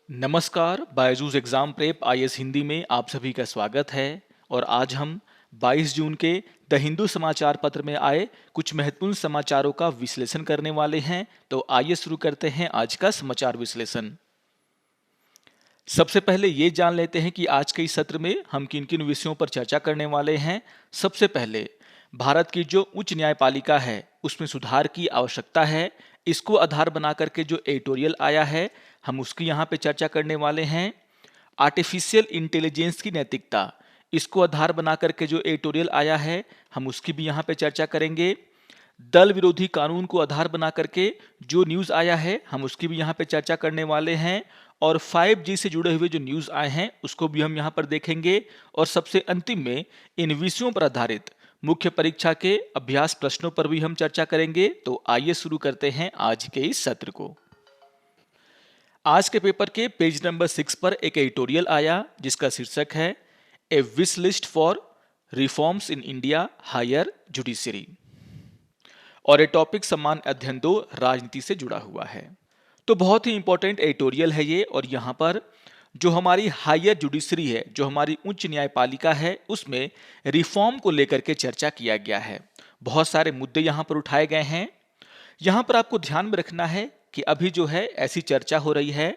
नमस्कार, Byju's exam prep IAS Hindi में आप सभी का स्वागत है। और आज हम 22 जून के द हिंदू समाचार पत्र में आए कुछ महत्वपूर्ण समाचारों का विश्लेषण करने वाले हैं। तो आइए शुरू करते हैं आज का समाचार विश्लेषण। सबसे पहले ये जान लेते हैं कि आज के इस सत्र में हम किन किन विषयों पर चर्चा करने वाले हैं। सबसे पहले भारत की जो उच्च न्यायपालिका है उसमें सुधार की आवश्यकता है, इसको आधार बना करके जो एडिटोरियल आया है हम उसकी यहाँ पे चर्चा करने वाले हैं। आर्टिफिशियल इंटेलिजेंस की नैतिकता, इसको आधार बना करके जो एडिटोरियल आया है हम उसकी भी यहाँ पे चर्चा करेंगे। दल विरोधी कानून को आधार बना करके जो न्यूज़ आया है हम उसकी भी यहाँ पे चर्चा करने वाले हैं। और 5G से जुड़े हुए जो न्यूज़ आए हैं उसको भी हम यहाँ पर देखेंगे। और सबसे अंतिम में इन विषयों पर आधारित मुख्य परीक्षा के अभ्यास प्रश्नों पर भी हम चर्चा करेंगे। तो आइए शुरू करते हैं आज के इस सत्र को। आज के पेपर के पेज नंबर 6 पर एक एडिटोरियल आया जिसका शीर्षक है a wish list for reforms in India higher judiciary, और ये टॉपिक समान अध्ययन 2 राजनीति से जुड़ा हुआ है। तो बहुत ही इंपॉर्टेंट एडिटोरियल है ये। और यहाँ पर जो हमारी हायर जुडिशरी है, जो हमारी उच्च न्यायपालिका है, उसमें रिफॉर्म को लेकर के चर्चा किया गया है। बहुत सारे मुद्दे यहाँ पर उठाए गए हैं। यहाँ पर आपको ध्यान में रखना है कि अभी जो है ऐसी चर्चा हो रही है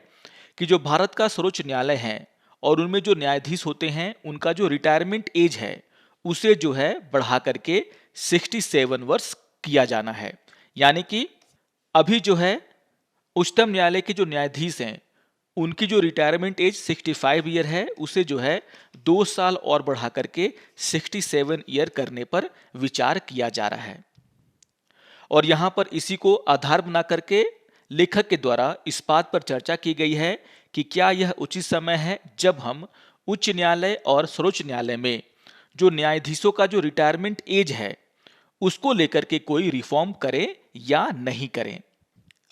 कि जो भारत का सर्वोच्च न्यायालय है और उनमें जो न्यायाधीश होते हैं उनका जो रिटायरमेंट एज है उसे जो है बढ़ा करके 67 वर्ष किया जाना है। यानी कि अभी जो है उच्चतम न्यायालय के जो न्यायाधीश हैं उनकी जो रिटायरमेंट एज 65 ईयर है उसे जो है 2 साल और बढ़ा करके 67 ईयर करने पर विचार किया जा रहा है। और यहाँ पर इसी को आधार बना करके लेखक के द्वारा इस बात पर चर्चा की गई है कि क्या यह उचित समय है जब हम उच्च न्यायालय और सर्वोच्च न्यायालय में जो न्यायाधीशों का जो रिटायरमेंट एज है उसको लेकर के कोई रिफॉर्म करें या नहीं करें।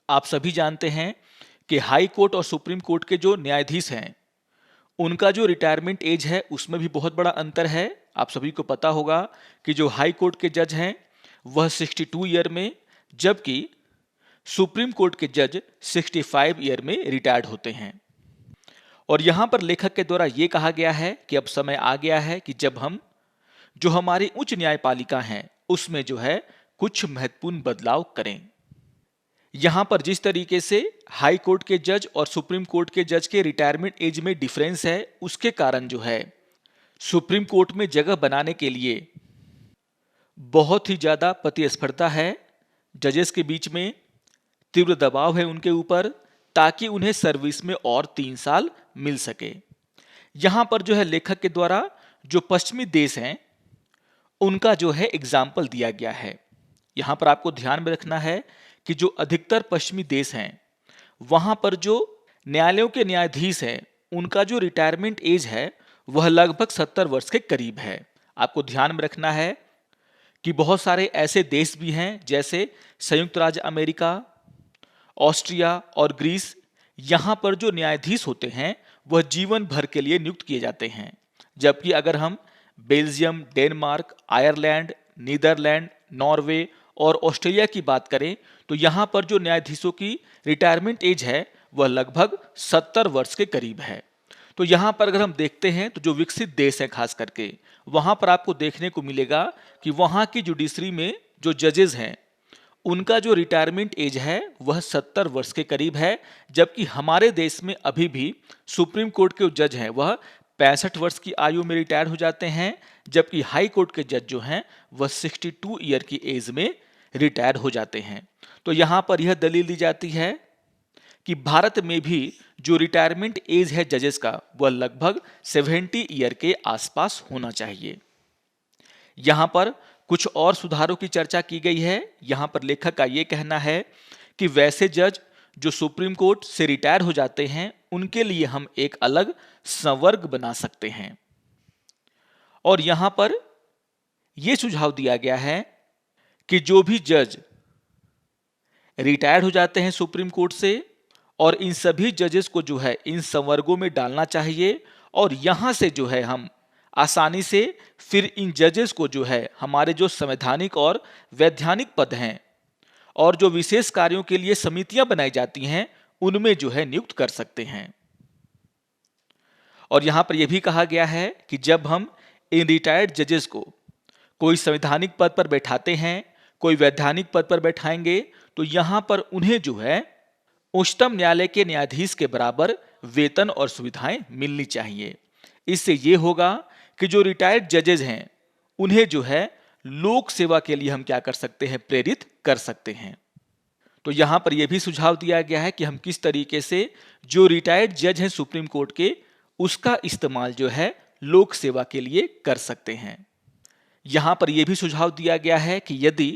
आप सभी जानते हैं कि हाई कोर्ट और सुप्रीम कोर्ट के जो न्यायाधीश हैं उनका जो रिटायरमेंट एज है उसमें भी बहुत बड़ा अंतर है। आप सभी को पता होगा कि जो हाई कोर्ट के जज हैं वह 62 ईयर में, जबकि सुप्रीम कोर्ट के जज 65 ईयर में रिटायर्ड होते हैं। और यहां पर लेखक के द्वारा यह कहा गया है कि अब समय आ गया है कि जब हम जो हमारी उच्च न्यायपालिका है उसमें जो है कुछ महत्वपूर्ण बदलाव करें। यहां पर जिस तरीके से हाई कोर्ट के जज और सुप्रीम कोर्ट के जज के रिटायरमेंट एज में डिफरेंस है उसके कारण जो है सुप्रीम कोर्ट में जगह बनाने के लिए बहुत ही ज्यादा प्रतिस्पर्धा है। जजेस के बीच में तीव्र दबाव है उनके ऊपर ताकि उन्हें सर्विस में और 3 साल मिल सके। यहां पर जो है लेखक के द्वारा जो पश्चिमी देश हैं उनका जो है एग्जाम्पल दिया गया है। यहां पर आपको ध्यान में रखना है कि जो अधिकतर पश्चिमी देश हैं वहां पर जो न्यायालयों के न्यायाधीश हैं उनका जो रिटायरमेंट एज है वह लगभग 70 वर्ष के करीब है। आपको ध्यान में रखना है कि बहुत सारे ऐसे देश भी हैं जैसे संयुक्त राज्य अमेरिका, ऑस्ट्रिया और ग्रीस, यहां पर जो न्यायाधीश होते हैं वह जीवन भर के लिए नियुक्त किए जाते हैं। जबकि अगर हम Belgium, Denmark, Ireland, Netherlands, Norway और ऑस्ट्रेलिया की बात करें तो यहां पर जो न्यायाधीशों की रिटायरमेंट एज है वह लगभग 70 वर्ष के करीब है। तो यहां पर अगर हम देखते हैं तो जो विकसित देश है खास करके वहां पर आपको देखने को मिलेगा कि वहां की जुडिशरी में जो जजेस हैं उनका जो रिटायरमेंट एज है वह 70 वर्ष के करीब है। जबकि हमारे देश में अभी भी सुप्रीम कोर्ट के जो जज हैं वह 65 वर्ष की आयु में रिटायर हो जाते हैं, जबकि हाई कोर्ट के जज जो हैं वह 62 ईयर की एज में रिटायर हो जाते हैं। तो यहाँ पर यह दलील दी जाती है कि भारत में भी जो रिटायरमेंट एज है जजेस का वह लगभग 70 ईयर के आसपास होना चाहिए। यहाँ पर कुछ और सुधारों की चर्चा की गई है। यहाँ पर लेखक का यह कहना है कि वैसे जज जो सुप्रीम कोर्ट से रिटायर हो जाते हैं उनके लिए हम एक अलग संवर्ग बना सकते हैं। और यहाँ पर यह सुझाव दिया गया है कि जो भी जज रिटायर हो जाते हैं सुप्रीम कोर्ट से और इन सभी जजेस को जो है इन संवर्गों में डालना चाहिए। और यहां से जो है हम आसानी से फिर इन जजेस को जो है हमारे जो संवैधानिक और वैधानिक पद हैं और जो विशेष कार्यों के लिए समितियां बनाई जाती हैं उनमें जो है नियुक्त कर सकते हैं। और यहाँ पर यह भी कहा गया है कि जब हम इन रिटायर्ड जजेस को कोई संवैधानिक पद पर बैठाते हैं, कोई वैधानिक पद पर बैठाएंगे, तो यहाँ पर उन्हें जो है उच्चतम न्यायालय के न्यायाधीश के बराबर वेतन और सुविधाएं मिलनी चाहिए। इससे ये होगा कि जो रिटायर्ड जजेज हैं उन्हें जो है लोक सेवा के लिए हम क्या कर सकते हैं, प्रेरित कर सकते हैं। तो यहां पर यह भी सुझाव दिया गया है कि हम किस तरीके से जो रिटायर्ड जज हैं सुप्रीम कोर्ट के, उसका इस्तेमाल जो है लोक सेवा के लिए कर सकते हैं। यहां पर यह भी सुझाव दिया गया है कि यदि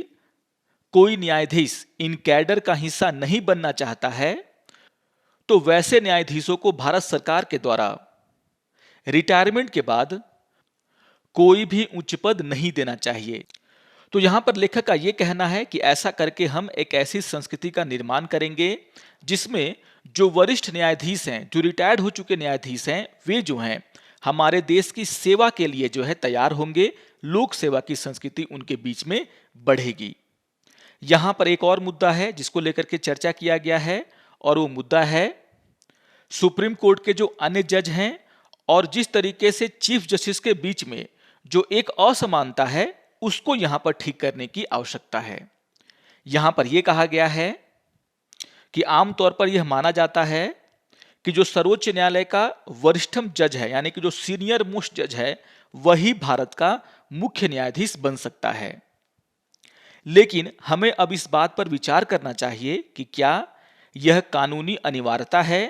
कोई न्यायाधीश इन कैडर का हिस्सा नहीं बनना चाहता है, तो वैसे न्यायाधीशों को भारत सरकार के द्वारा रिटायरमेंट के बाद कोई भी उच्च पद नहीं देना चाहिए। तो यहां पर लेखक का यह कहना है कि ऐसा करके हम एक ऐसी संस्कृति का निर्माण करेंगे जिसमें जो वरिष्ठ न्यायाधीश हैं, जो रिटायर्ड हो चुके न्यायाधीश हैं, वे जो हैं हमारे देश की सेवा के लिए जो है तैयार होंगे, लोक सेवा की संस्कृति उनके बीच में बढ़ेगी। यहां पर एक और मुद्दा है जिसको लेकर के चर्चा किया गया है, और वो मुद्दा है सुप्रीम कोर्ट के जो अन्य जज हैं और जिस तरीके से चीफ जस्टिस के बीच में जो एक असमानता है उसको यहां पर ठीक करने की आवश्यकता है। यहां पर यह कहा गया है कि आमतौर पर यह माना जाता है कि जो सर्वोच्च न्यायालय का वरिष्ठतम जज है, यानी कि जो सीनियर मोस्ट जज है, वही भारत का मुख्य न्यायाधीश बन सकता है। लेकिन हमें अब इस बात पर विचार करना चाहिए कि क्या यह कानूनी अनिवार्यता है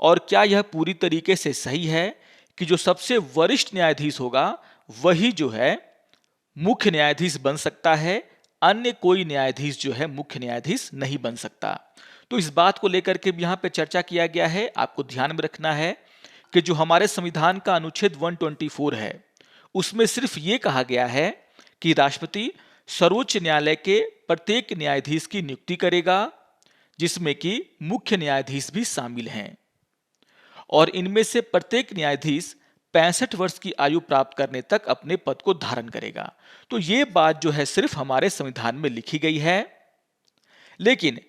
और क्या यह पूरी तरीके से सही है कि जो सबसे वरिष्ठ न्यायाधीश होगा वही जो है मुख्य न्यायाधीश बन सकता है, अन्य कोई न्यायाधीश जो है मुख्य न्यायाधीश नहीं बन सकता। तो इस बात को लेकर के भी यहाँ पे चर्चा किया गया है। आपको ध्यान में रखना है कि जो हमारे संविधान का अनुच्छेद 124 है उसमें सिर्फ ये कहा गया है कि राष्ट्रपति सर्वोच्च न्यायालय के प्रत्येक न्यायाधीश की नियुक्ति करेगा, जिसमें कि मुख्य न्यायाधीश भी शामिल हैं, और इनमें से प्रत्येक न्यायाधीश 65 वर्ष की आयु प्राप्त करने तक अपने पद को धारण करेगा। तो ये बात जो है सिर्फ हमारे संविधान में लिखी गई है, लेकिन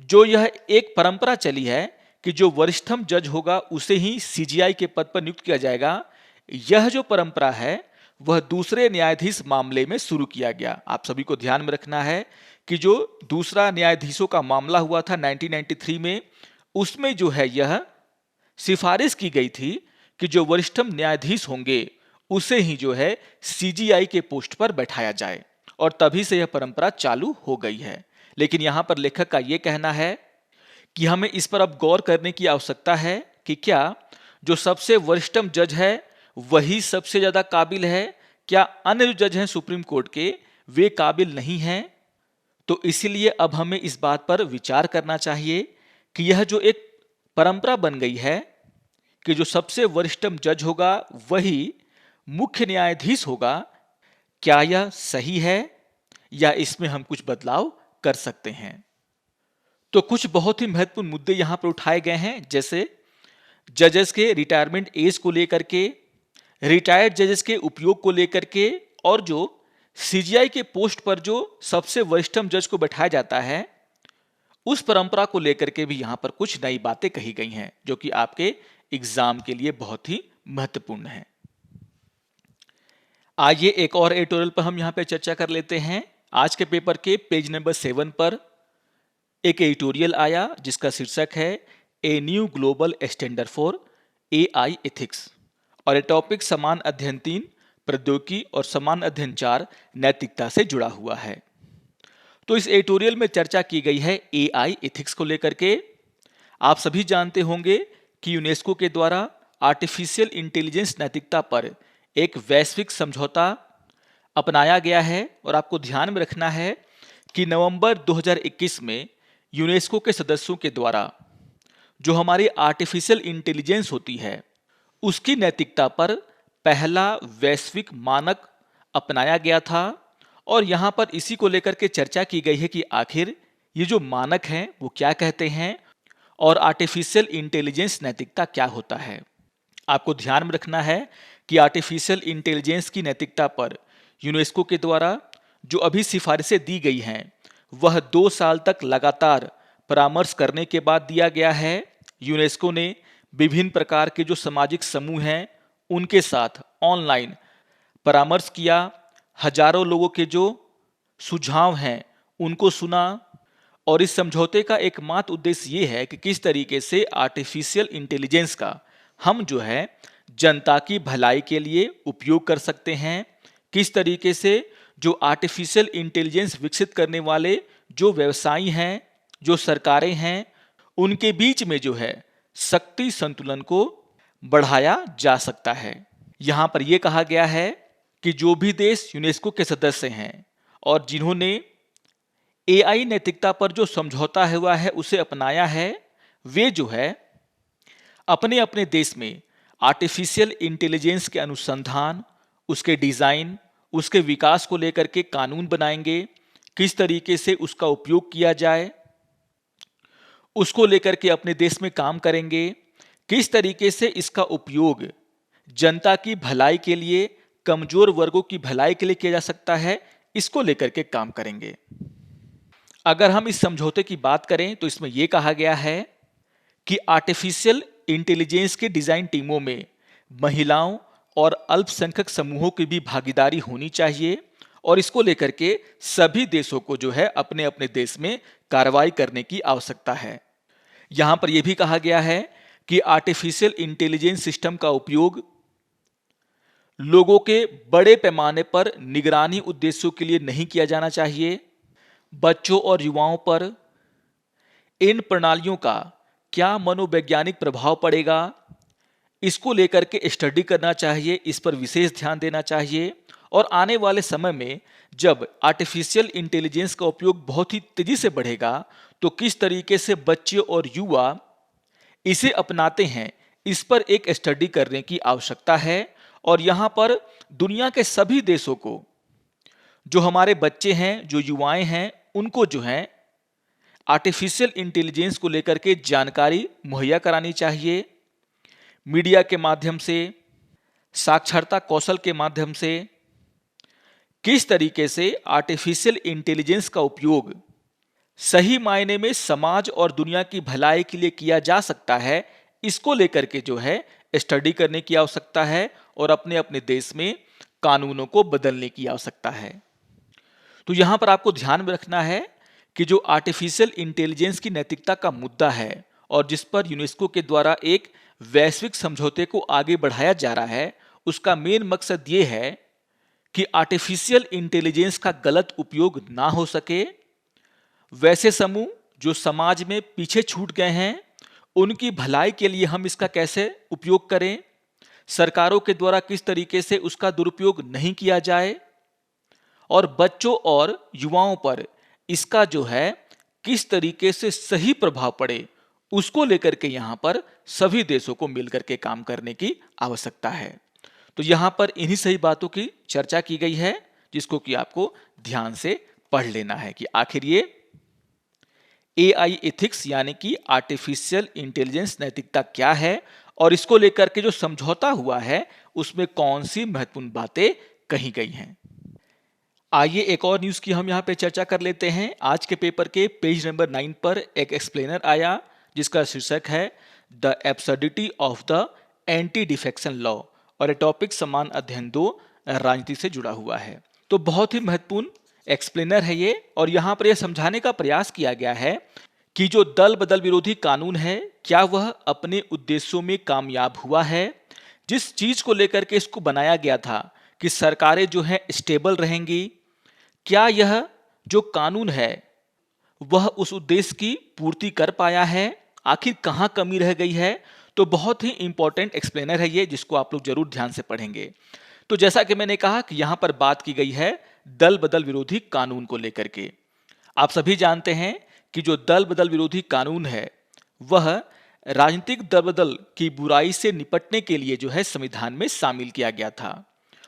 जो यह एक परंपरा चली है कि जो वरिष्ठतम जज होगा उसे ही सीजीआई के पद पर नियुक्त किया जाएगा, यह जो परंपरा है वह दूसरे न्यायाधीश मामले में शुरू किया गया। आप सभी को ध्यान में रखना है कि जो दूसरा न्यायाधीशों का मामला हुआ था 1993 में, उसमें जो है यह सिफारिश की गई थी कि जो वरिष्ठतम न्यायाधीश होंगे उसे ही जो है सीजीआई के पोस्ट पर बैठाया जाए, और तभी से यह परंपरा चालू हो गई है। लेकिन यहां पर लेखक का यह कहना है कि हमें इस पर अब गौर करने की आवश्यकता है कि क्या जो सबसे वरिष्ठतम जज है वही सबसे ज्यादा काबिल है, क्या अन्य जो जज हैं सुप्रीम कोर्ट के वे काबिल नहीं हैं। तो इसीलिए अब हमें इस बात पर विचार करना चाहिए कि यह जो एक परंपरा बन गई है कि जो सबसे वरिष्ठतम जज होगा वही मुख्य न्यायाधीश होगा, क्या यह सही है या इसमें हम कुछ बदलाव कर सकते हैं। तो कुछ बहुत ही महत्वपूर्ण मुद्दे यहां पर उठाए गए हैं, जैसे जजेस के रिटायरमेंट एज को लेकर के, रिटायर्ड जजेस के उपयोग को लेकर के, और जो सीजीआई के पोस्ट पर जो सबसे वरिष्ठतम जज को बैठाया जाता है उस परंपरा को लेकर के भी यहां पर कुछ नई बातें कही गई हैं जो कि आपके एग्जाम के लिए बहुत ही महत्वपूर्ण है। आइए एक और एडिटोरियल पर हम यहां पे चर्चा कर लेते हैं। आज के पेपर के पेज नंबर 7 पर एक एडिटोरियल आया जिसका शीर्षक है a new global standard for AI ethics, और ये टॉपिक समान अध्ययन 3 प्रौद्योगिकी और समान अध्ययन 4 नैतिकता से जुड़ा हुआ है। तो इस एडिटोरियल में चर्चा की गई है एआई एथिक्स को लेकर के। आप सभी जानते होंगे कि यूनेस्को के द्वारा आर्टिफिशियल इंटेलिजेंस नैतिकता पर एक वैश्विक समझौता अपनाया गया है, और आपको ध्यान में रखना है कि नवंबर 2021 में यूनेस्को के सदस्यों के द्वारा जो हमारी आर्टिफिशियल इंटेलिजेंस होती है उसकी नैतिकता पर पहला वैश्विक मानक अपनाया गया था, और यहां पर इसी को लेकर के चर्चा की गई है कि आखिर ये जो मानक हैं वो क्या कहते हैं और आर्टिफिशियल इंटेलिजेंस नैतिकता क्या होता है। आपको ध्यान में रखना है कि आर्टिफिशियल इंटेलिजेंस की नैतिकता पर यूनेस्को के द्वारा जो अभी सिफारिशें दी गई हैं वह 2 साल तक लगातार परामर्श करने के बाद दिया गया है। यूनेस्को ने विभिन्न प्रकार के जो सामाजिक समूह हैं उनके साथ ऑनलाइन परामर्श किया, हजारों लोगों के जो सुझाव हैं उनको सुना। और इस समझौते का एकमात्र उद्देश्य ये है कि किस तरीके से आर्टिफिशियल इंटेलिजेंस का हम जो है जनता की भलाई के लिए उपयोग कर सकते हैं, किस तरीके से जो आर्टिफिशियल इंटेलिजेंस विकसित करने वाले जो व्यवसायी हैं, जो सरकारें हैं, उनके बीच में जो है शक्ति संतुलन को बढ़ाया जा सकता है। यहाँ पर यह कहा गया है कि जो भी देश यूनेस्को के सदस्य हैं और जिन्होंने एआई नैतिकता पर जो समझौता हुआ है उसे अपनाया है, वे जो है अपने अपने देश में आर्टिफिशियल इंटेलिजेंस के अनुसंधान, उसके डिजाइन, उसके विकास को लेकर के कानून बनाएंगे, किस तरीके से उसका उपयोग किया जाए उसको लेकर के अपने देश में काम करेंगे, किस तरीके से इसका उपयोग जनता की भलाई के लिए, कमजोर वर्गों की भलाई के लिए किया जा सकता है, इसको लेकर के काम करेंगे। अगर हम इस समझौते की बात करें तो इसमें यह कहा गया है कि आर्टिफिशियल इंटेलिजेंस के डिजाइन टीमों में महिलाओं और अल्पसंख्यक समूहों की भी भागीदारी होनी चाहिए और इसको लेकर के सभी देशों को जो है अपने अपने देश में कार्रवाई करने की आवश्यकता है। यहां पर यह भी कहा गया है कि आर्टिफिशियल इंटेलिजेंस सिस्टम का उपयोग लोगों के बड़े पैमाने पर निगरानी उद्देश्यों के लिए नहीं किया जाना चाहिए। बच्चों और युवाओं पर इन प्रणालियों का क्या मनोवैज्ञानिक प्रभाव पड़ेगा, इसको लेकर के स्टडी करना चाहिए, इस पर विशेष ध्यान देना चाहिए। और आने वाले समय में जब आर्टिफिशियल इंटेलिजेंस का उपयोग बहुत ही तेजी से बढ़ेगा तो किस तरीके से बच्चे और युवा इसे अपनाते हैं, इस पर एक स्टडी करने की आवश्यकता है। और यहाँ पर दुनिया के सभी देशों को, जो हमारे बच्चे हैं, जो युवाएं हैं, उनको जो है आर्टिफिशियल इंटेलिजेंस को लेकर के जानकारी मुहैया करानी चाहिए। मीडिया के माध्यम से, साक्षरता कौशल के माध्यम से किस तरीके से आर्टिफिशियल इंटेलिजेंस का उपयोग सही मायने में समाज और दुनिया की भलाई के लिए किया जा सकता है, इसको लेकर के जो है स्टडी करने की आवश्यकता है और अपने अपने देश में कानूनों को बदलने की आवश्यकता है। तो यहां पर आपको ध्यान में रखना है कि जो आर्टिफिशियल इंटेलिजेंस की नैतिकता का मुद्दा है और जिस पर यूनेस्को के द्वारा एक वैश्विक समझौते को आगे बढ़ाया जा रहा है, उसका मेन मकसद ये है कि आर्टिफिशियल इंटेलिजेंस का गलत उपयोग ना हो सके। वैसे समूह जो समाज में पीछे छूट गए हैं, उनकी भलाई के लिए हम इसका कैसे उपयोग करें, सरकारों के द्वारा किस तरीके से उसका दुरुपयोग नहीं किया जाए और बच्चों और युवाओं पर इसका जो है किस तरीके से सही प्रभाव पड़े, उसको लेकर के यहां पर सभी देशों को मिलकर के काम करने की आवश्यकता है। तो यहां पर इन्हीं सही बातों की चर्चा की गई है जिसको कि आपको ध्यान से पढ़ लेना है कि आखिर ये एआई एथिक्स यानी कि आर्टिफिशियल इंटेलिजेंस नैतिकता क्या है और इसको लेकर के जो समझौता हुआ है उसमें कौन सी महत्वपूर्ण बातें कही गई हैं। आइए एक और न्यूज की हम यहाँ पे चर्चा कर लेते हैं। आज के पेपर के पेज नंबर 9 पर एक एक्सप्लेनर आया जिसका शीर्षक है the absurdity of the anti defection law और ये टॉपिक समान अध्ययन 2 राजनीति से जुड़ा हुआ है। तो बहुत ही महत्वपूर्ण एक्सप्लेनर है ये और यहाँ पर यह समझाने का प्रयास किया गया है कि जो दल बदल विरोधी कानून है क्या वह अपने उद्देश्यों में कामयाब हुआ है। जिस चीज को लेकर के इसको बनाया गया था कि सरकारें जो है स्टेबल रहेंगी, क्या यह जो कानून है वह उस उद्देश्य की पूर्ति कर पाया है, आखिर कहां कमी रह गई है। तो बहुत ही इंपॉर्टेंट एक्सप्लेनर है ये जिसको आप लोग जरूर ध्यान से पढ़ेंगे। तो जैसा कि मैंने कहा कि यहां पर बात की गई है दल बदल विरोधी कानून को लेकर के। आप सभी जानते हैं कि जो दल बदल विरोधी कानून है वह राजनीतिक दल बदल की बुराई से निपटने के लिए जो है संविधान में शामिल किया गया था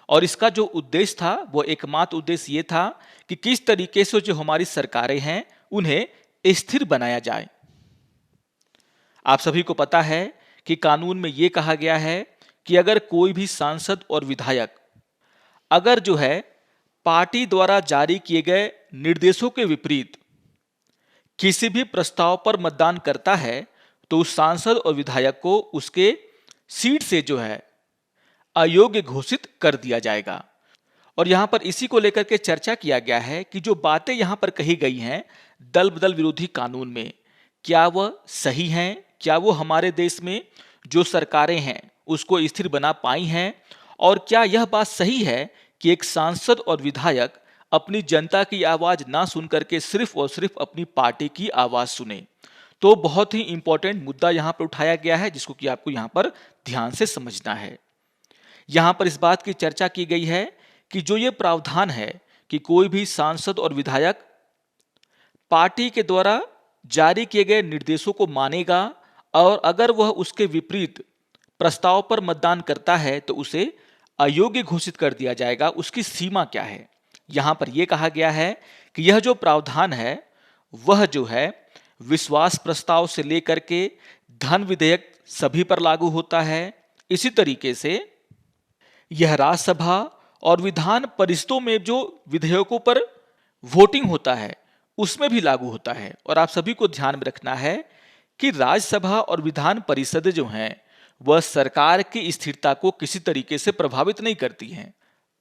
और इसका जो उद्देश्य था वो एकमात्र उद्देश्य ये था कि किस तरीके से जो हमारी सरकारें हैं उन्हें स्थिर बनाया जाए। आप सभी को पता है कि कानून में यह कहा गया है कि अगर कोई भी सांसद और विधायक अगर जो है पार्टी द्वारा जारी किए गए निर्देशों के विपरीत किसी भी प्रस्ताव पर मतदान करता है तो उस सांसद और विधायक को उसके सीट से जो है अयोग्य घोषित कर दिया जाएगा। और यहां पर इसी को लेकर के चर्चा किया गया है कि जो बातें यहां पर कही गई हैं दल बदल विरोधी कानून में, क्या वह सही हैं? क्या वो हमारे देश में जो सरकारें हैं उसको स्थिर बना पाई हैं? और क्या यह बात सही है कि एक सांसद और विधायक अपनी जनता की आवाज ना सुन करके सिर्फ और सिर्फ अपनी पार्टी की आवाज सुने? तो बहुत ही इंपॉर्टेंट मुद्दा यहां पर उठाया गया है, जिसको कि आपको यहां पर ध्यान से समझना है। यहां पर इस बात की चर्चा की गई है कि जो ये प्रावधान है कि कोई भी सांसद और विधायक पार्टी के द्वारा जारी किए गए निर्देशों को मानेगा और अगर वह उसके विपरीत प्रस्ताव पर मतदान करता है तो उसे अयोग्य घोषित कर दिया जाएगा। उसकी सीमा क्या है? यहां पर यह कहा गया है कि यह जो प्रावधान है वह जो है विश्वास प्रस्ताव से लेकर के धन विधेयक सभी पर लागू होता है। इसी तरीके से यह राज्यसभा और विधान परिषदों में जो विधेयकों पर वोटिंग होता है उसमें भी लागू होता है। और आप सभी को ध्यान में रखना है कि राज्यसभा और विधान परिषद जो हैं वह सरकार की स्थिरता को किसी तरीके से प्रभावित नहीं करती हैं।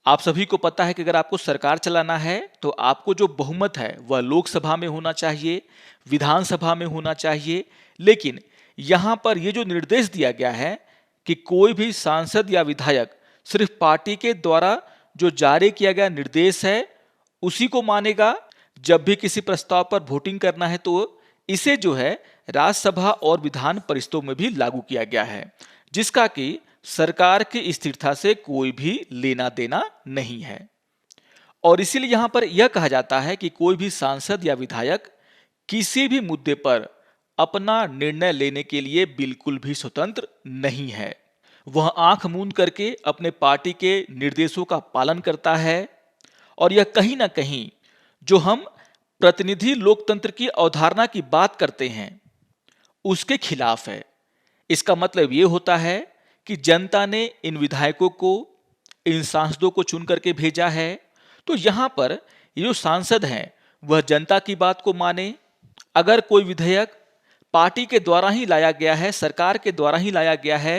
आप सभी को पता है कि अगर आपको सरकार चलाना है तो आपको जो बहुमत है वह लोकसभा में होना चाहिए, विधानसभा में होना चाहिए। लेकिन यहां पर यह जो निर्देश दिया गया है कि कोई भी सांसद या विधायक सिर्फ पार्टी के द्वारा जो जारी किया गया निर्देश है उसी को मानेगा। जब भी किसी प्रस्ताव पर वोटिंग करना है तो इसे जो है राज्यसभा और विधान परिषदों में भी लागू किया गया है, जिसका कि सरकार की स्थिरता से कोई भी लेना देना नहीं है। और इसीलिए यहां पर यह कहा जाता है कि कोई भी सांसद या विधायक किसी भी मुद्दे पर अपना निर्णय लेने के लिए बिल्कुल भी स्वतंत्र नहीं है। वह आंख मूंद करके अपने पार्टी के निर्देशों का पालन करता है। और यह कहीं ना कहीं जो हम प्रतिनिधि लोकतंत्र की अवधारणा की बात करते हैं उसके खिलाफ है। इसका मतलब यह होता है कि जनता ने इन विधायकों को, इन सांसदों को चुन करके भेजा है, तो यहां पर ये जो सांसद हैं वह जनता की बात को माने। अगर कोई विधेयक पार्टी के द्वारा ही लाया गया है, सरकार के द्वारा ही लाया गया है,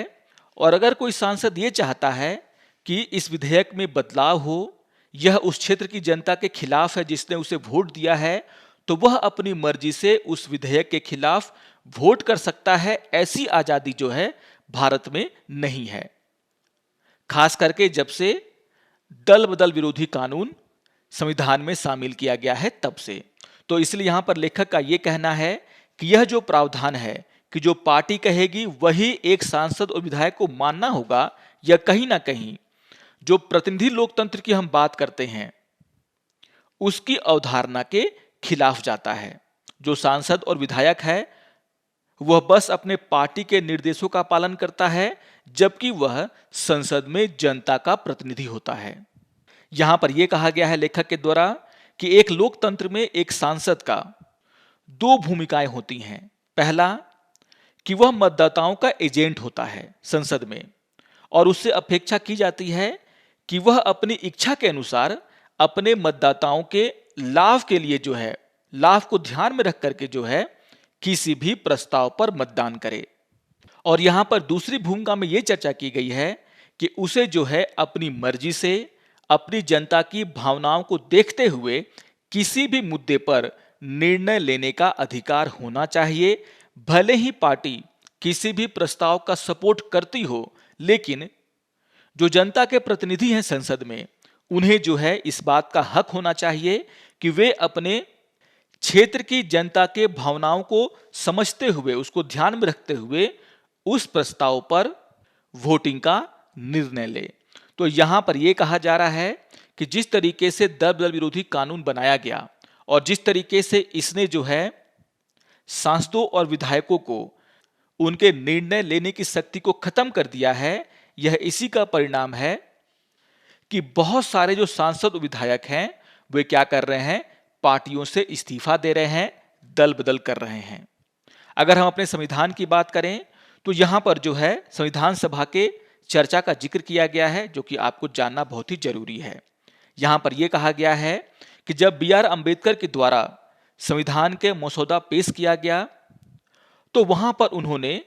और अगर कोई सांसद ये चाहता है कि इस विधेयक में बदलाव हो, यह उस क्षेत्र की जनता के खिलाफ है जिसने उसे वोट दिया है, तो वह अपनी मर्जी से उस विधेयक के खिलाफ वोट कर सकता है। ऐसी आजादी जो है भारत में नहीं है, खास करके जब से दल बदल विरोधी कानून संविधान में शामिल किया गया है तब से। तो इसलिए यहां पर लेखक का यह कहना है कि यह जो प्रावधान है कि जो पार्टी कहेगी वही एक सांसद और विधायक को मानना होगा, यह कहीं ना कहीं जो प्रतिनिधि लोकतंत्र की हम बात करते हैं उसकी अवधारणा के खिलाफ जाता है। जो सांसद और विधायक है वह बस अपने पार्टी के निर्देशों का पालन करता है, जबकि वह संसद में जनता का प्रतिनिधि होता है। यहां पर यह कहा गया है लेखक के द्वारा कि एक लोकतंत्र में एक सांसद का दो भूमिकाएं होती हैं। पहला कि वह मतदाताओं का एजेंट होता है संसद में, और उससे अपेक्षा की जाती है कि वह अपनी इच्छा के अनुसार अपने मतदाताओं के लाभ के लिए जो है, लाभ को ध्यान में रख करके जो है किसी भी प्रस्ताव पर मतदान करे। और यहां पर दूसरी भूमिका में यह चर्चा की गई है कि उसे जो है अपनी मर्जी से अपनी जनता की भावनाओं को देखते हुए किसी भी मुद्दे पर निर्णय लेने का अधिकार होना चाहिए। भले ही पार्टी किसी भी प्रस्ताव का सपोर्ट करती हो, लेकिन जो जनता के प्रतिनिधि हैं संसद में, उन्हें जो है इस बात का हक होना चाहिए कि वे अपने क्षेत्र की जनता के भावनाओं को समझते हुए, उसको ध्यान में रखते हुए उस प्रस्ताव पर वोटिंग का निर्णय ले। तो यहां पर यह कहा जा रहा है कि जिस तरीके से दल बदल विरोधी कानून बनाया गया और जिस तरीके से इसने जो है सांसदों और विधायकों को उनके निर्णय लेने की शक्ति को खत्म कर दिया है, यह इसी का परिणाम है कि बहुत सारे जो सांसद और विधायक हैं वे क्या कर रहे हैं, पार्टियों से इस्तीफा दे रहे हैं, दल बदल कर रहे हैं। अगर हम अपने संविधान की बात करें तो यहां पर जो है संविधान सभा के चर्चा का जिक्र किया गया है, जो कि आपको जानना बहुत ही जरूरी है। यहां पर यह कहा गया है कि जब बी आर अंबेडकर के द्वारा संविधान के मसौदा पेश किया गया तो वहां पर उन्होंने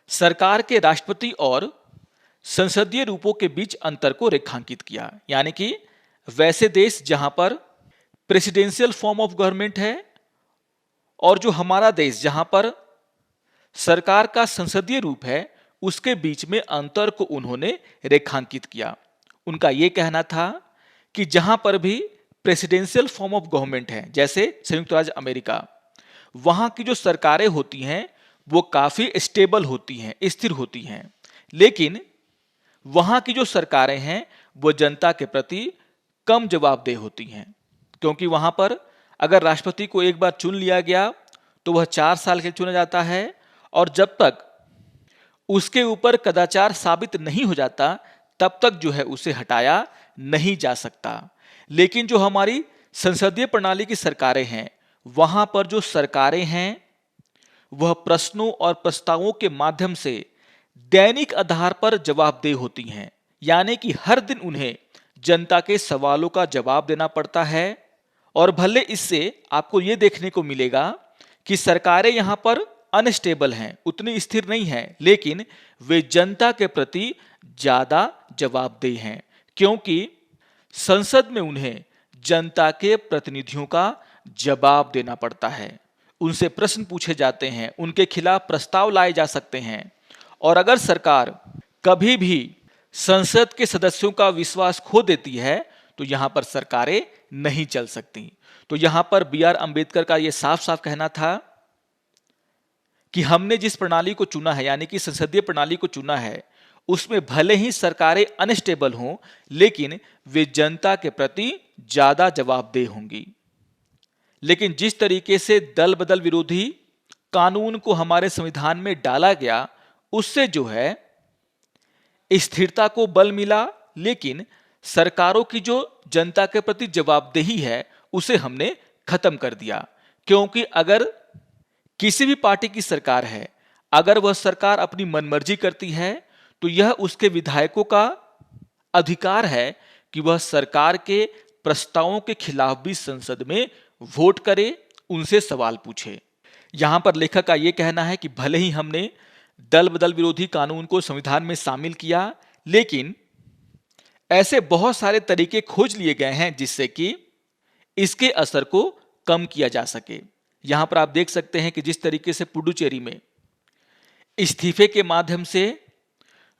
सरकार के राष्ट्रपति और संसदीय रूपों के बीच अंतर को रेखांकित किया। यानी कि वैसे देश जहां पर प्रेसिडेंशियल फॉर्म ऑफ गवर्नमेंट है और जो हमारा देश जहां पर सरकार का संसदीय रूप है, उसके बीच में अंतर को उन्होंने रेखांकित किया। उनका यह कहना था कि जहां पर भी प्रेसिडेंशियल फॉर्म ऑफ गवर्नमेंट है, जैसे संयुक्त राज्य अमेरिका, वहां की जो सरकारें होती हैं वो काफी स्टेबल होती हैं, स्थिर होती हैं। लेकिन वहां की जो सरकारें हैं वो जनता के प्रति कम जवाबदेह होती हैं, क्योंकि वहां पर अगर राष्ट्रपति को एक बार चुन लिया गया तो वह 4 साल के लिए चुना जाता है, और जब तक उसके ऊपर कदाचार साबित नहीं हो जाता तब तक जो है उसे हटाया नहीं जा सकता। लेकिन जो हमारी संसदीय प्रणाली की सरकारें हैं, वहां पर जो सरकारें हैं वह प्रश्नों और प्रस्तावों के माध्यम से दैनिक आधार पर जवाबदेह होती हैं। यानी कि हर दिन उन्हें जनता के सवालों का जवाब देना पड़ता है। और भले इससे आपको यह देखने को मिलेगा कि सरकारें यहां पर अनस्टेबल हैं, उतनी स्थिर नहीं हैं, लेकिन वे जनता के प्रति ज्यादा जवाबदेह हैं, क्योंकि संसद में उन्हें जनता के प्रतिनिधियों का जवाब देना पड़ता है। उनसे प्रश्न पूछे जाते हैं, उनके खिलाफ प्रस्ताव लाए जा सकते हैं। और अगर सरकार कभी भी संसद के सदस्यों का विश्वास खो देती है तो यहां पर सरकारें नहीं चल सकती। तो यहां पर B.R. अंबेडकर का यह साफ साफ कहना था कि हमने जिस प्रणाली को चुना है, यानी कि संसदीय प्रणाली को चुना है, उसमें भले ही सरकारें अनस्टेबल हों, लेकिन वे जनता के प्रति ज्यादा जवाबदेह होंगी। लेकिन जिस तरीके से दल बदल विरोधी कानून को हमारे संविधान में डाला गया, उससे जो है स्थिरता को बल मिला, लेकिन सरकारों की जो जनता के प्रति जवाबदेही है उसे हमने खत्म कर दिया। क्योंकि अगर किसी भी पार्टी की सरकार है, अगर वह सरकार अपनी मनमर्जी करती है तो यह उसके विधायकों का अधिकार है कि वह सरकार के प्रस्तावों के खिलाफ भी संसद में वोट करे, उनसे सवाल पूछे। यहां पर लेखक का यह कहना है कि भले ही हमने दल बदल विरोधी कानून को संविधान में शामिल किया, लेकिन ऐसे बहुत सारे तरीके खोज लिए गए हैं जिससे कि इसके असर को कम किया जा सके। यहां पर आप देख सकते हैं कि जिस तरीके से पुडुचेरी में इस्तीफे के माध्यम से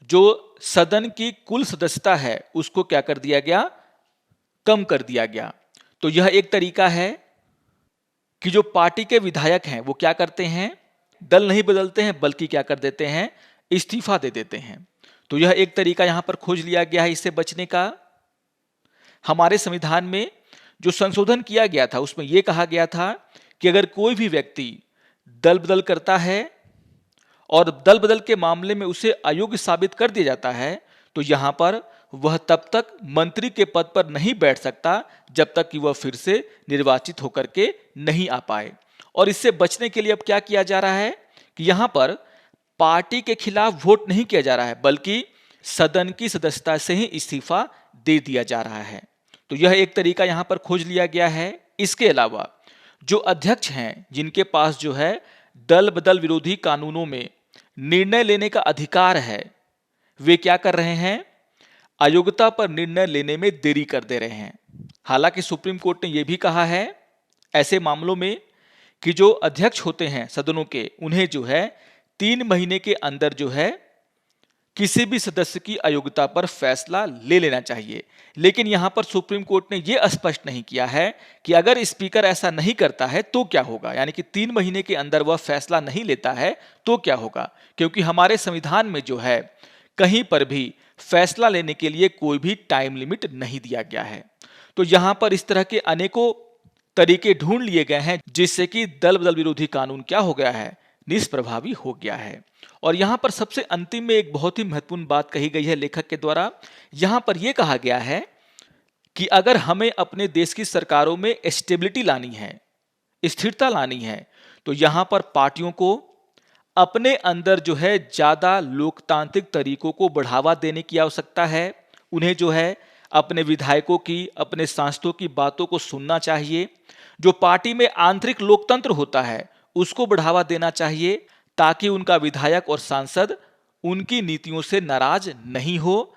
जो सदन की कुल सदस्यता है उसको क्या कर दिया गया, कम कर दिया गया। तो यह एक तरीका है कि जो पार्टी के विधायक हैं वो क्या करते हैं, दल नहीं बदलते हैं बल्कि क्या कर देते हैं, इस्तीफा दे देते हैं। तो यह एक तरीका यहां पर खोज लिया गया है इससे बचने का। हमारे संविधान में जो संशोधन किया गया था उसमें यह कहा गया था कि अगर कोई भी व्यक्ति दल बदल करता है और दल बदल के मामले में उसे अयोग्य साबित कर दिया जाता है तो यहां पर वह तब तक मंत्री के पद पर नहीं बैठ सकता जब तक कि वह फिर से निर्वाचित होकर के नहीं आ पाए। और इससे बचने के लिए अब क्या किया जा रहा है कि यहां पर पार्टी के खिलाफ वोट नहीं किया जा रहा है बल्कि सदन की सदस्यता से ही इस्तीफा दे दिया जा रहा है। तो यह एक तरीका यहां पर खोज लिया गया है। इसके अलावा जो अध्यक्ष हैं जिनके पास जो है दल बदल विरोधी कानूनों में निर्णय लेने का अधिकार है, वे क्या कर रहे हैं, अयोग्यता पर निर्णय लेने में देरी कर दे रहे हैं। हालांकि सुप्रीम कोर्ट ने यह भी कहा है ऐसे मामलों में कि जो अध्यक्ष होते हैं सदनों के, उन्हें जो है 3 महीने के अंदर जो है किसी भी सदस्य की अयोग्यता पर फैसला ले लेना चाहिए। लेकिन यहां पर सुप्रीम कोर्ट ने यह स्पष्ट नहीं किया है कि अगर स्पीकर ऐसा नहीं करता है तो क्या होगा, यानी कि 3 महीने के अंदर वह फैसला नहीं लेता है तो क्या होगा। क्योंकि हमारे संविधान में जो है कहीं पर भी फैसला लेने के लिए कोई भी टाइम लिमिट नहीं दिया गया है। तो यहां पर इस तरह के अनेकों तरीके ढूंढ लिए गए हैं जिससे कि दल बदल विरोधी कानून क्या हो गया है, निष्प्रभावी हो गया है। और यहां पर सबसे अंतिम में एक बहुत ही महत्वपूर्ण बात कही गई है लेखक के द्वारा। यहां पर यह कहा गया है कि अगर हमें अपने देश की सरकारों में स्टेबिलिटी लानी है, स्थिरता लानी है, तो यहां पर पार्टियों को अपने अंदर जो है ज्यादा लोकतांत्रिक तरीकों को बढ़ावा देने की आवश्यकता है। उन्हें जो है अपने विधायकों की, अपने सांसदों की बातों को सुनना चाहिए। जो पार्टी में आंतरिक लोकतंत्र होता है उसको बढ़ावा देना चाहिए। ताकि उनका विधायक और सांसद उनकी नीतियों से नाराज नहीं हो।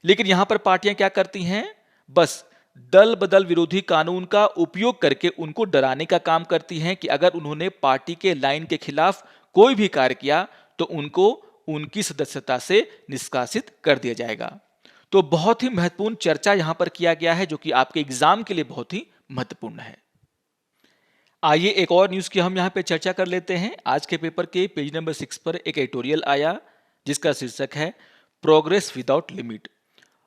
लेकिन यहां पर पार्टियां क्या करती हैं, बस दल बदल विरोधी कानून का उपयोग करके उनको डराने का काम करती हैं कि अगर उन्होंने पार्टी के लाइन के खिलाफ कोई भी कार्य किया तो उनको उनकी सदस्यता से निष्कासित कर दिया जाएगा। तो बहुत ही महत्वपूर्ण चर्चा यहां पर किया गया है, जो कि आपके एग्जाम के लिए बहुत ही महत्वपूर्ण है। आइए एक और न्यूज की हम यहां पे चर्चा कर लेते हैं। आज के पेपर के पेज नंबर 6 पर एक एडिटोरियल आया जिसका शीर्षक है प्रोग्रेस विदाउट लिमिट,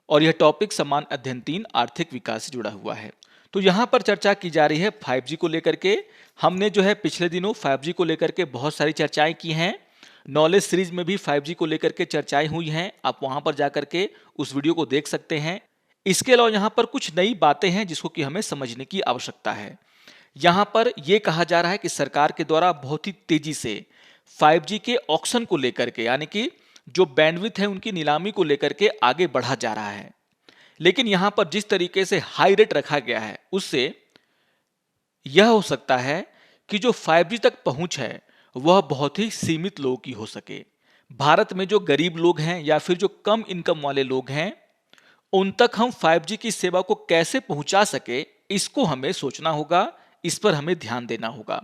और यह टॉपिक समान अध्ययन 3 आर्थिक विकास से जुड़ा हुआ है। तो यहां पर चर्चा की जा रही है 5G को लेकर के। हमने जो है पिछले दिनों 5G को लेकर के बहुत सारी चर्चाएं की हैं। नॉलेज सीरीज में भी 5G को लेकर के चर्चाएं हुई हैं, आप वहां पर जाकर के उस वीडियो को देख सकते हैं। इसके अलावा यहां पर कुछ नई बातें हैं जिसको कि हमें समझने की आवश्यकता है। यहां पर यह कहा जा रहा है कि सरकार के द्वारा बहुत ही तेजी से 5G के ऑक्शन को लेकर के, यानी कि जो बैंडविड्थ है उनकी नीलामी को लेकर के आगे बढ़ा जा रहा है। लेकिन यहां पर जिस तरीके से हाई रेट रखा गया है उससे यह हो सकता है कि जो 5G तक पहुंच है वह बहुत ही सीमित लोगों की हो सके। भारत में जो गरीब लोग हैं या फिर जो कम इनकम वाले लोग हैं उन तक हम 5G की सेवा को कैसे पहुंचा सके, इसको हमें सोचना होगा, इस पर हमें ध्यान देना होगा।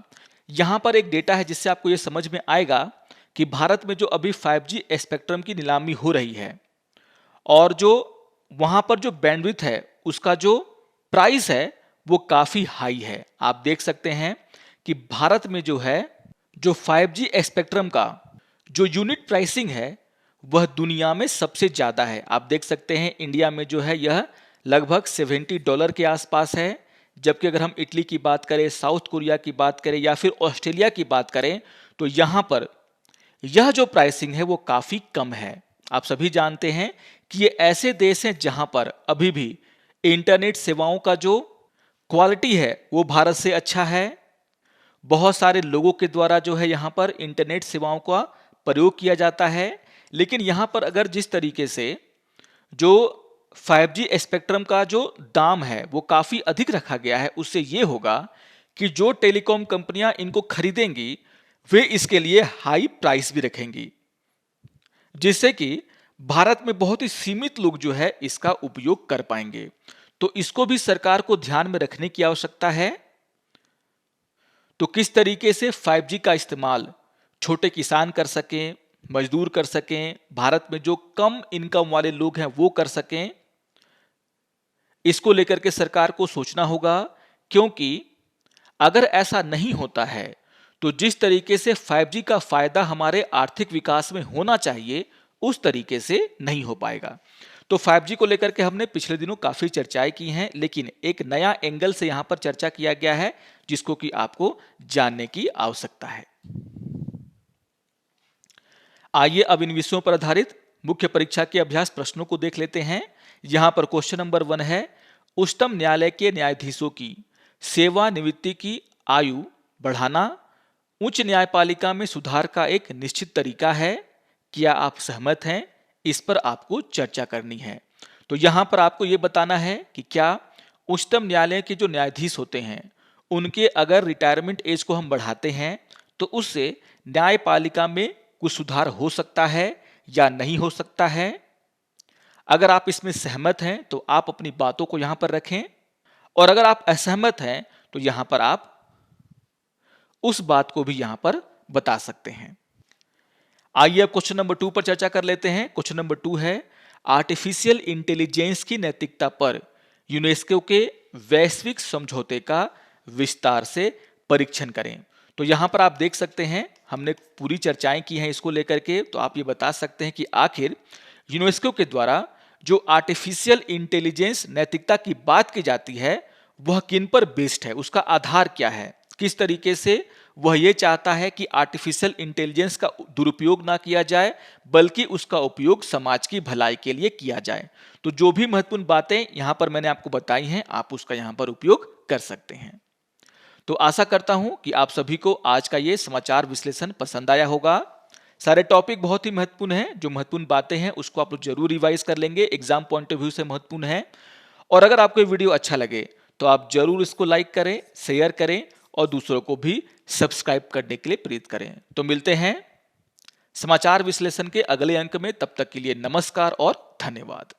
यहां पर एक डेटा है जिससे आपको यह समझ में आएगा कि भारत में जो अभी 5G स्पेक्ट्रम की नीलामी हो रही है और जो वहां पर जो बैंडविड्थ है उसका जो प्राइस है वो काफी हाई है। आप देख सकते हैं कि भारत में जो है जो 5G स्पेक्ट्रम का जो यूनिट प्राइसिंग है वह दुनिया में सबसे ज्यादा है। आप देख सकते हैं इंडिया में जो है यह लगभग $70 के आसपास है, जबकि अगर हम इटली की बात करें, साउथ कोरिया की बात करें या फिर ऑस्ट्रेलिया की बात करें तो यहां पर यह जो प्राइसिंग है वो काफी कम है। आप सभी जानते हैं कि ये ऐसे देश हैं जहां पर अभी भी इंटरनेट सेवाओं का जो क्वालिटी है वो भारत से अच्छा है। बहुत सारे लोगों के द्वारा जो है यहां पर इंटरनेट सेवाओं का प्रयोग किया जाता है। लेकिन यहां पर अगर जिस तरीके से जो 5G स्पेक्ट्रम का जो दाम है वो काफी अधिक रखा गया है, उससे यह होगा कि जो टेलीकॉम कंपनियां इनको खरीदेंगी वे इसके लिए हाई प्राइस भी रखेंगी, जिससे कि भारत में बहुत ही सीमित लोग जो है इसका उपयोग कर पाएंगे। तो इसको भी सरकार को ध्यान में रखने की आवश्यकता है। तो किस तरीके से 5G का इस्तेमाल छोटे किसान कर सकें, मजदूर कर सकें, भारत में जो कम इनकम वाले लोग हैं वो कर सकें, इसको लेकर के सरकार को सोचना होगा। क्योंकि अगर ऐसा नहीं होता है तो जिस तरीके से 5G का फायदा हमारे आर्थिक विकास में होना चाहिए उस तरीके से नहीं हो पाएगा। तो 5G को लेकर के हमने पिछले दिनों काफी चर्चाएं की हैं, लेकिन एक नया एंगल से यहां पर चर्चा किया गया है जिसको कि आपको जानने की आवश्यकता है। आइए अब इन विषयों पर आधारित मुख्य परीक्षा के अभ्यास प्रश्नों को देख लेते हैं। यहां पर क्वेश्चन नंबर 1 है, उच्चतम न्यायालय के न्यायाधीशों की सेवानिवृत्ति की आयु बढ़ाना उच्च न्यायपालिका में सुधार का एक निश्चित तरीका है। क्या आप सहमत हैं? इस पर आपको चर्चा करनी है। तो यहां पर आपको यह बताना है कि क्या उच्चतम न्यायालय के जो न्यायाधीश होते हैं उनके अगर रिटायरमेंट एज को हम बढ़ाते हैं तो उससे न्यायपालिका में कुछ सुधार हो सकता है या नहीं हो सकता है। अगर आप इसमें सहमत हैं तो आप अपनी बातों को यहां पर रखें, और अगर आप असहमत हैं तो यहां पर आप उस बात को भी यहां पर बता सकते हैं। आइए अब क्वेश्चन नंबर 2 पर चर्चा कर लेते हैं। क्वेश्चन नंबर 2 है, आर्टिफिशियल इंटेलिजेंस की नैतिकता पर यूनेस्को के वैश्विक समझौते का विस्तार से परीक्षण करें। तो यहां पर आप देख सकते हैं हमने पूरी चर्चाएं की हैं इसको लेकर के। तो आप ये बता सकते हैं कि आखिर यूनेस्को के द्वारा जो आर्टिफिशियल इंटेलिजेंस नैतिकता की बात की जाती है वह किन पर बेस्ड है, उसका आधार क्या है, किस तरीके से वह यह चाहता है कि आर्टिफिशियल इंटेलिजेंस का दुरुपयोग ना किया जाए बल्कि उसका उपयोग समाज की भलाई के लिए किया जाए। तो जो भी महत्वपूर्ण बातें यहां पर मैंने आपको बताई हैं आप उसका यहां पर उपयोग कर सकते हैं। तो आशा करता हूं कि आप सभी को आज का ये समाचार विश्लेषण पसंद आया होगा। सारे टॉपिक बहुत ही महत्वपूर्ण हैं, जो महत्वपूर्ण बातें हैं उसको आप लोग जरूर रिवाइज कर लेंगे, एग्जाम पॉइंट ऑफ व्यू से महत्वपूर्ण है। और अगर आपको ये वीडियो अच्छा लगे तो आप जरूर इसको लाइक करें, शेयर करें और दूसरों को भी सब्सक्राइब करने के लिए प्रेरित करें। तो मिलते हैं समाचार विश्लेषण के अगले अंक में, तब तक के लिए नमस्कार और धन्यवाद।